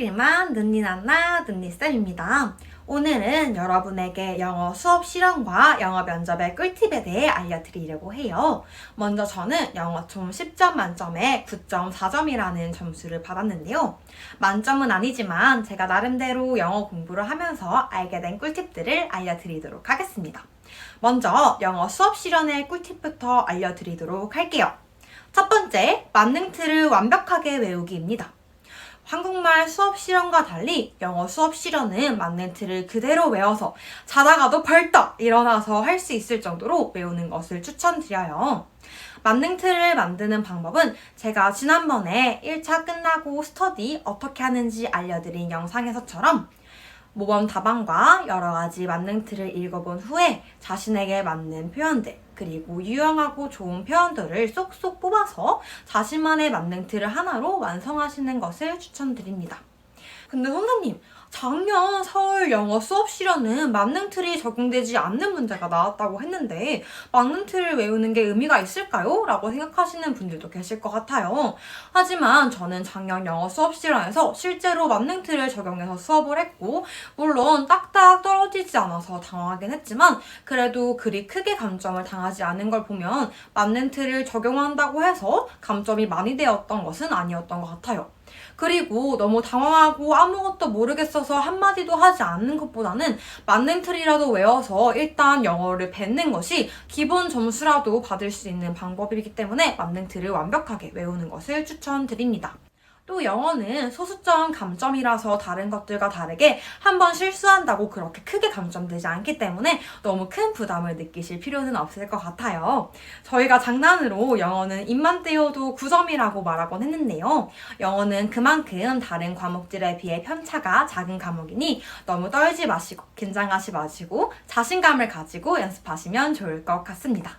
필만 눈니난나 눈니쌤입니다. 오늘은 여러분에게 영어 수업 실현과 영어 면접의 꿀팁에 대해 알려드리려고 해요. 먼저 저는 영어 총 10점 만점에 9.4점이라는 점수를 받았는데요. 만점은 아니지만 제가 나름대로 영어 공부를 하면서 알게 된 꿀팁들을 알려드리도록 하겠습니다. 먼저 영어 수업 실현의 꿀팁부터 알려드리도록 할게요. 첫 번째, 만능 틀을 완벽하게 외우기입니다. 한국말 수업 실현과 달리 영어 수업 실현은 만능 틀을 그대로 외워서 자다가도 벌떡 일어나서 할 수 있을 정도로 외우는 것을 추천드려요. 만능 틀을 만드는 방법은 제가 지난번에 1차 끝나고 스터디 어떻게 하는지 알려드린 영상에서처럼 모범 답안과 여러 가지 만능 틀을 읽어본 후에 자신에게 맞는 표현들, 그리고 유용하고 좋은 표현들을 쏙쏙 뽑아서 자신만의 만능 틀을 하나로 완성하시는 것을 추천드립니다. 근데 선생님, 작년 서울 영어 수업 실현은 만능 틀이 적용되지 않는 문제가 나왔다고 했는데 만능 틀을 외우는 게 의미가 있을까요? 라고 생각하시는 분들도 계실 것 같아요. 하지만 저는 작년 영어 수업 실현에서 실제로 만능 틀을 적용해서 수업을 했고 물론 딱딱 떨어지지 않아서 당황하긴 했지만 그래도 그리 크게 감점을 당하지 않은 걸 보면 만능 틀을 적용한다고 해서 감점이 많이 되었던 것은 아니었던 것 같아요. 그리고 너무 당황하고 아무것도 모르겠어서 한마디도 하지 않는 것보다는 만능 틀이라도 외워서 일단 영어를 뱉는 것이 기본 점수라도 받을 수 있는 방법이기 때문에 만능 틀을 완벽하게 외우는 것을 추천드립니다. 또 영어는 소수점 감점이라서 다른 것들과 다르게 한번 실수한다고 그렇게 크게 감점되지 않기 때문에 너무 큰 부담을 느끼실 필요는 없을 것 같아요. 저희가 장난으로 영어는 입만 떼어도 9점이라고 말하곤 했는데요. 영어는 그만큼 다른 과목들에 비해 편차가 작은 과목이니 너무 떨지 마시고 긴장하지 마시고 자신감을 가지고 연습하시면 좋을 것 같습니다.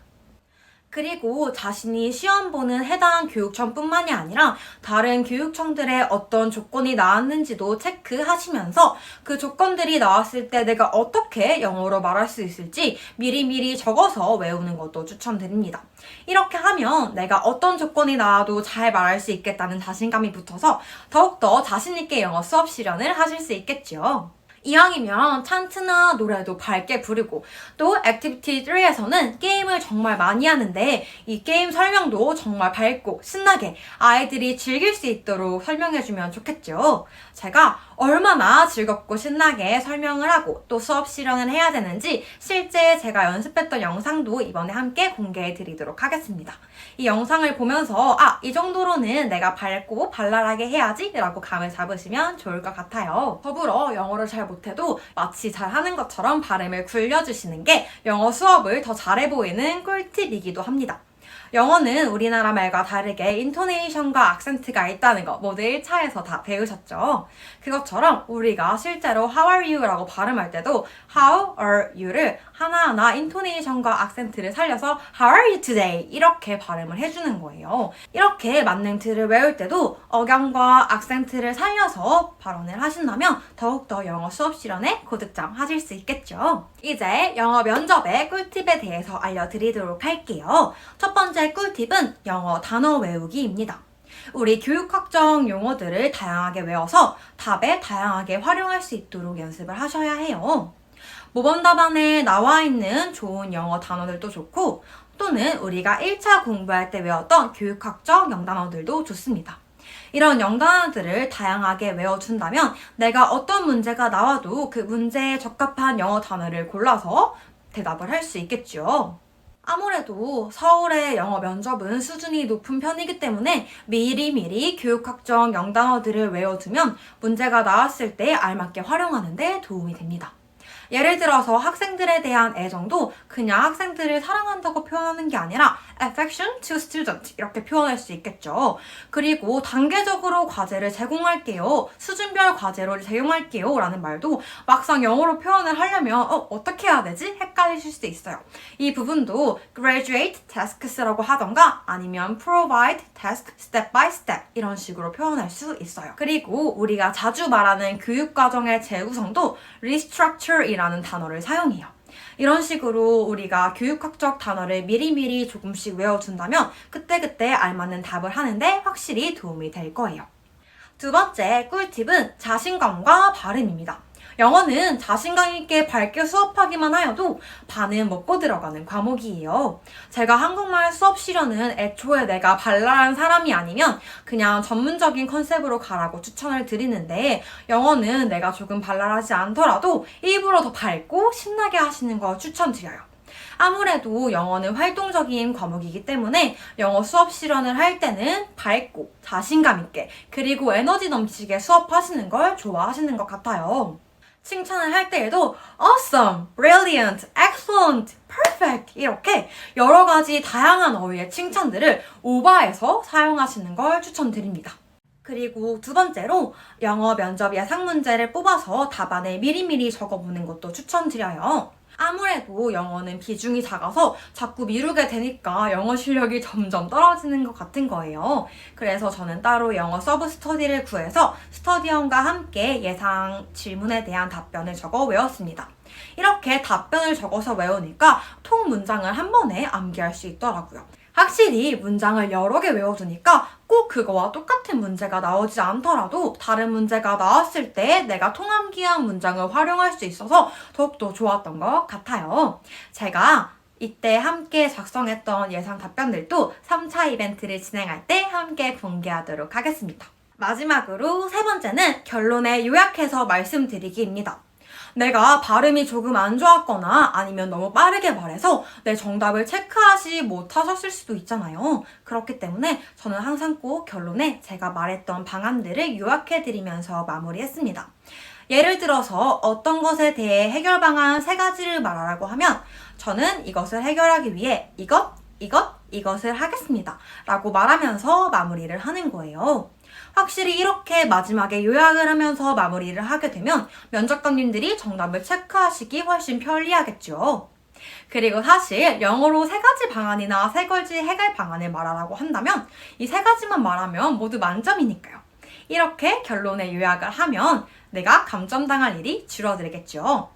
그리고 자신이 시험 보는 해당 교육청뿐만이 아니라 다른 교육청들의 어떤 조건이 나왔는지도 체크하시면서 그 조건들이 나왔을 때 내가 어떻게 영어로 말할 수 있을지 미리미리 적어서 외우는 것도 추천드립니다. 이렇게 하면 내가 어떤 조건이 나와도 잘 말할 수 있겠다는 자신감이 붙어서 더욱더 자신있게 영어 수업 실현을 하실 수 있겠죠. 이왕이면 찬트나 노래도 밝게 부르고 또 액티비티 3에서는 게임을 정말 많이 하는데 이 게임 설명도 정말 밝고 신나게 아이들이 즐길 수 있도록 설명해주면 좋겠죠. 제가 얼마나 즐겁고 신나게 설명을 하고 또 수업 실현을 해야 되는지 실제 제가 연습했던 영상도 이번에 함께 공개해 드리도록 하겠습니다. 이 영상을 보면서 이 정도로는 내가 밝고 발랄하게 해야지 라고 감을 잡으시면 좋을 것 같아요. 더불어 영어를 잘 못해도 마치 잘하는 것처럼 발음을 굴려주시는 게 영어 수업을 더 잘해 보이는 꿀팁이기도 합니다. 영어는 우리나라 말과 다르게 인토네이션과 악센트가 있다는 거 모두 1차에서 다 배우셨죠? 그것처럼 우리가 실제로 How are you? 라고 발음할 때도 How are you를 하나하나 인토네이션과 악센트를 살려서 How are you today? 이렇게 발음을 해주는 거예요. 이렇게 만능 틀을 외울 때도 억양과 악센트를 살려서 발언을 하신다면 더욱더 영어 수업 실현에 고득점 하실 수 있겠죠. 이제 영어 면접의 꿀팁에 대해서 알려드리도록 할게요. 첫 번째 꿀팁은 영어 단어 외우기입니다. 우리 교육학적 용어들을 다양하게 외워서 답에 다양하게 활용할 수 있도록 연습을 하셔야 해요. 모범 답안에 나와 있는 좋은 영어 단어들도 좋고 또는 우리가 1차 공부할 때 외웠던 교육학적 영단어들도 좋습니다. 이런 영단어들을 다양하게 외워준다면 내가 어떤 문제가 나와도 그 문제에 적합한 영어 단어를 골라서 대답을 할 수 있겠죠. 아무래도 서울의 영어 면접은 수준이 높은 편이기 때문에 미리미리 교육학적 영단어들을 외워두면 문제가 나왔을 때 알맞게 활용하는 데 도움이 됩니다. 예를 들어서 학생들에 대한 애정도 그냥 학생들을 사랑한다고 표현하는 게 아니라 affection to student 이렇게 표현할 수 있겠죠. 그리고 단계적으로 과제를 제공할게요. 수준별 과제를 제공할게요. 라는 말도 막상 영어로 표현을 하려면 어떻게 해야 되지? 헷갈리실 수 있어요. 이 부분도 graduate tasks라고 하던가 아니면 provide task step by step 이런 식으로 표현할 수 있어요. 그리고 우리가 자주 말하는 교육과정의 재구성도 restructure 이라는 단어를 사용해요. 이런 식으로 우리가 교육학적 단어를 미리미리 조금씩 외워준다면 그때그때 알맞는 답을 하는데 확실히 도움이 될 거예요. 두 번째 꿀팁은 자신감과 발음입니다. 영어는 자신감 있게 밝게 수업하기만 하여도 반은 먹고 들어가는 과목이에요. 제가 한국말 수업 실현은 애초에 내가 발랄한 사람이 아니면 그냥 전문적인 컨셉으로 가라고 추천을 드리는데, 영어는 내가 조금 발랄하지 않더라도 일부러 더 밝고 신나게 하시는 거 추천드려요. 아무래도 영어는 활동적인 과목이기 때문에 영어 수업 실현을 할 때는 밝고 자신감 있게 그리고 에너지 넘치게 수업하시는 걸 좋아하시는 것 같아요. 칭찬을 할 때에도 awesome, brilliant, excellent, perfect 이렇게 여러 가지 다양한 어휘의 칭찬들을 오버해서 사용하시는 걸 추천드립니다. 그리고 두 번째로 영어 면접 예상 문제를 뽑아서 답안을 미리미리 적어보는 것도 추천드려요. 아무래도 영어는 비중이 작아서 자꾸 미루게 되니까 영어 실력이 점점 떨어지는 것 같은 거예요. 그래서 저는 따로 영어 서브 스터디를 구해서 스터디원과 함께 예상 질문에 대한 답변을 적어 외웠습니다. 이렇게 답변을 적어서 외우니까 통 문장을 한 번에 암기할 수 있더라고요. 확실히 문장을 여러 개 외워두니까 꼭 그거와 똑같은 문제가 나오지 않더라도 다른 문제가 나왔을 때 내가 통암기한 문장을 활용할 수 있어서 더욱더 좋았던 것 같아요. 제가 이때 함께 작성했던 예상 답변들도 3차 이벤트를 진행할 때 함께 공개하도록 하겠습니다. 마지막으로 세 번째는 결론에 요약해서 말씀드리기입니다. 내가 발음이 조금 안 좋았거나 아니면 너무 빠르게 말해서 내 정답을 체크하지 못하셨을 수도 있잖아요. 그렇기 때문에 저는 항상 꼭 결론에 제가 말했던 방안들을 요약해드리면서 마무리했습니다. 예를 들어서 어떤 것에 대해 해결 방안 3가지를 말하라고 하면 저는 이것을 해결하기 위해 이것을 하겠습니다 라고 말하면서 마무리를 하는 거예요. 확실히 이렇게 마지막에 요약을 하면서 마무리를 하게 되면 면접관님들이 정답을 체크하시기 훨씬 편리하겠죠. 그리고 사실 영어로 3가지 방안이나 3가지 해결 방안을 말하라고 한다면 이 3가지만 말하면 모두 만점이니까요. 이렇게 결론에 요약을 하면 내가 감점당할 일이 줄어들겠죠.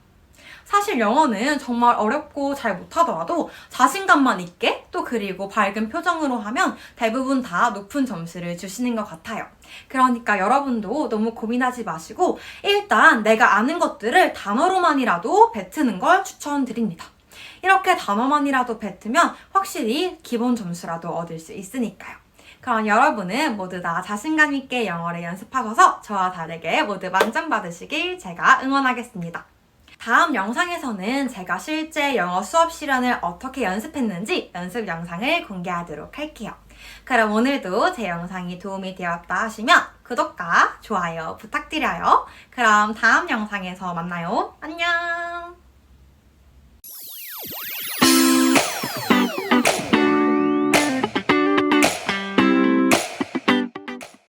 사실 영어는 정말 어렵고 잘 못하더라도 자신감만 있게 또 그리고 밝은 표정으로 하면 대부분 다 높은 점수를 주시는 것 같아요. 그러니까 여러분도 너무 고민하지 마시고 일단 내가 아는 것들을 단어로만이라도 뱉는 걸 추천드립니다. 이렇게 단어만이라도 뱉으면 확실히 기본 점수라도 얻을 수 있으니까요. 그럼 여러분은 모두 다 자신감 있게 영어를 연습하셔서 저와 다르게 모두 만점 받으시길 제가 응원하겠습니다. 다음 영상에서는 제가 실제 영어 수업 실현을 어떻게 연습했는지 연습 영상을 공개하도록 할게요. 그럼 오늘도 제 영상이 도움이 되었다 하시면 구독과 좋아요 부탁드려요. 그럼 다음 영상에서 만나요. 안녕!